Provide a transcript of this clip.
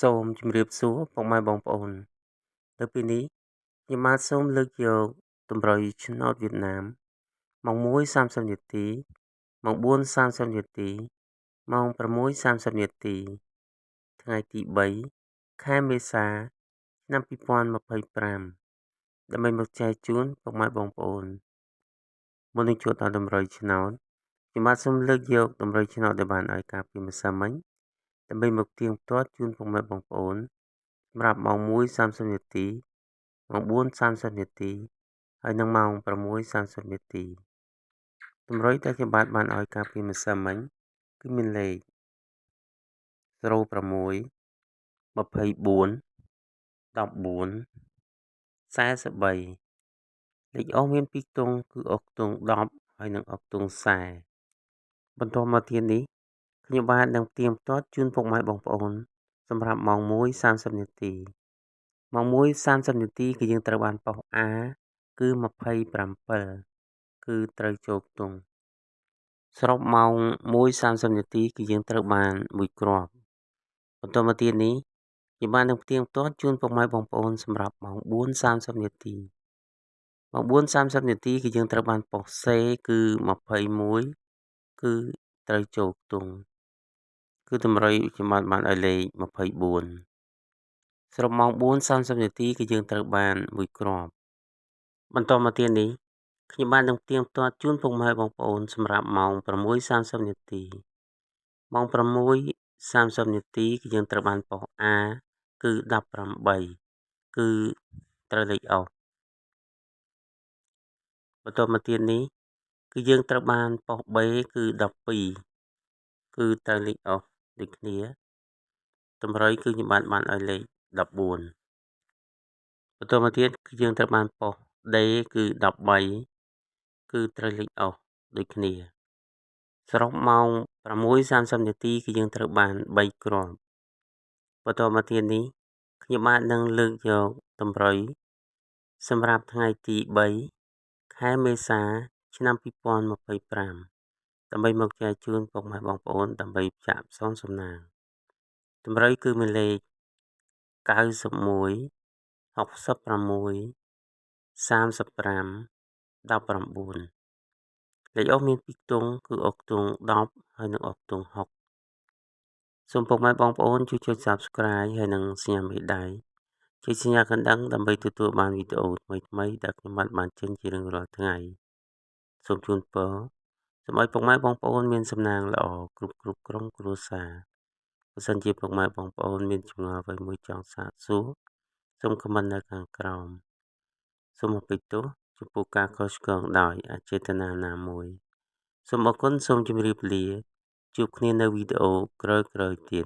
សូមជម្រាបសួរពុកម៉ែបងប្អូននៅពេលនេះខ្ញុំបាទសូមលើកយកតម្រុយឆ្នោតវៀតណាមម៉ោង 1:30 នាទីម៉ោង 4:30 នាទីម៉ោង 6:30 នាទីថ្ងៃទី3ខែមេសា ឆ្នាំ 2025 ដើម្បីមកចែកជូនពុកម៉ែបងប្អូនមុននឹងចូលដល់តម្រុយឆ្នោតខ្ញុំបាទសូមលើកយកតម្រុយឆ្នោតដែលបានឲ្យការពីម្សិលមិញដើម្បីមកទៀងទាត់ជូនពុកម៉ែបងប្អូនសម្រាប់ម៉ោង 1:30 នាទីម៉ោង 4:30 នាទីហើយនិងម៉ោង 6:30 នាទីតម្រុយដែលខ្ញុំបាទបានឲ្យការពីម្សិលមិញគឺមានលេខ06 24 14 43លេខអុសមាន2ខ្ទង់គឺអុសខ្ទង់10ហើយនិងអុសខ្ទង់40បន្តមកទៀតនេះខ្ញុំបាទនឹងផ្ទៀងផ្ទាត់ជូនពុកម៉ែបងប្អូនសម្រាប់ម៉ោង 1:30 នាទីម៉ោង 1:30 នាទីគឺយើងត្រូវបានប៉ុស A គឺ27គឺត្រូវចូលខ្ទង់សរុបម៉ោង 1:30 នាទីគឺយើងត្រូវបាន1គ្រាប់បន្តមកទៀតនេះខ្ញុំបាននឹងផ្ទៀងផ្ទាត់ជូនពុកម៉ែបងប្អូនសម្រាប់ម៉ោង 4:30 នាទីម៉ោង 4:30 នាទីគឺយើងត្រូវបានប៉ុស C គឺ21គឺត្រូវចូលខ្ទង់គឺតម្រុយខ្ញុំបានឲ្យលេខ24សរុបម៉ោង 4:30 នាទីគឺយើងត្រូវបាន1គ្រាប់បន្តមកទៀតនេះខ្ញុំបាននឹងផ្ទៀងផ្ទាត់ជូនពុកម៉ែបងប្អូនសម្រាប់ម៉ោង 6:30 នាទីម៉ោង 6:30 នាទីគឺយើងត្រូវបានប៉ុស A គឺ18គឺត្រូវលេខអុសបន្តមកទៀតនេះគឺយើងត្រូវបានប៉ុស B គឺ12គឺត្រូវលេខអុសដូចគ្នាតម្រុយគឺខ្ញុំបានឲ្យលេខ14បន្តមកទៀតគឺយើងត្រូវបានប៉ុស D គឺ13គឺត្រូវលេខអុសដូចគ្នាសរុបម៉ោង 6:30 នាទីគឺយើងត្រូវបាន3គ្រាប់បន្តមកទៀតនេះខ្ញុំបាទនឹងលើកយកតម្រុយសម្រាប់ថ្ងៃទី3ខែមេសាឆ្នាំ 2025ដើម្បីមកចែកជូនពុកម៉ែបងប្អូនដើម្បីចាក់ផ្សងសំណាងតម្រុយគឺមានលេខ91 66 35 19លេខអុសមាន2ខ្ទង់គឺអុសខ្ទង់10ហើយនិងអុសខ្ទង់60សូមពុកម៉ែបងប្អូនជួយចុច Subscribe ហើយនិងសញ្ញាមេដៃជួយសញ្ញាកណ្ដឹងដើម្បីទទួលបានវីដេអូថ្មីៗដែលខ្ញុំបានចេញជារៀងរាល់ថ្ងៃសូមជូនពរសូមឲ្យពុកម៉ែបងប្អូនមានសំណាងល្អគ្រប់ក្រុមគ្រួសារបើសិនជាពុកម៉ែបងប្អូនមានចម្ងល់អ្វីមួយចង់សាកសួរសូមខមមិននៅខាងក្រោមសូមអភ័យទោសចំពោះការខុសឆ្គងដោយអចេតនាណាមួយសូមអរគុណសូមជម្រាបលាជួបគ្នានៅវីដេអូក្រោយៗទៀត